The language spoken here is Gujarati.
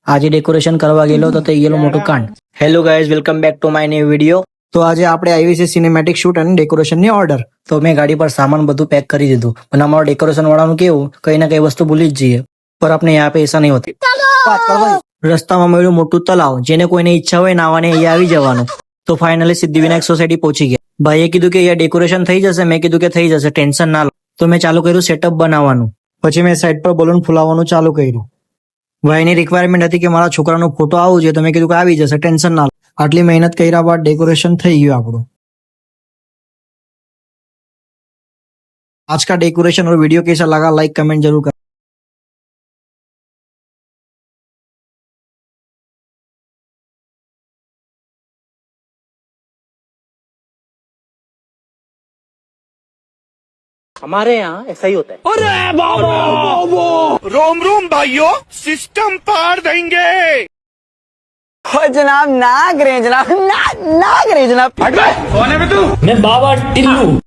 આજે ડેકોરેશન કરવા ગયેલો તો થઈ ગયેલું મોટું કાંડ. Hello guys, welcome back to my new video. તો આજે આપણે આવી છે સિનેમેટિક શૂટ અને ડેકોરેશનની ઓર્ડર. તો મેં ગાડી પર સામાન બધું પેક કરી દીધું. અને અમારો ડેકોરેશન વાળાનું કેવું, કઈ ના કઈ વસ્તુ ભૂલી જ જઈએ, પર આપણે યહાં પે એસા નહીં હોતી. રસ્તામાં મળ્યું મોટું તલાવ, જેને કોઈને ઈચ્છા હોય નાવાની અહીંયા આવી જવાનું. તો ફાઇનલી સિદ્ધિવિનાયક સોસાયટી પહોંચી ગયા. ભાઈએ કીધું કે અહીંયા ડેકોરેશન થઈ જશે, મેં કીધું કે થઈ જશે, ટેન્શન ના લો. તો મેં ચાલુ કર્યું સેટઅપ બનાવવાનું. પછી મેં સાઈડ પર બલૂન ફુલાવવાનું ચાલુ કર્યું. ભાઈની રિક્વાયરમેન્ટ હતી કે મારા છોકરાનો ફોટો આવું જોઈએ, તો મેં કીધું કે આવી જશે, ટેન્શન ના લો. આટલી મહેનત કર્યા બાદ ડેકોરેશન થઈ ગયું આપણું. आज का डेकोरेशन और वीडियो कैसा लगा, लाइक कमेंट जरूर कर. हमारे यहाँ ऐसा ही होता है. अरे बाबा रोम रोम भाइयों, सिस्टम पार देंगे. जनाब ना करें जनाब, ना करें जनाब. कौन है बे तू? मैं बाबा टिल्लू.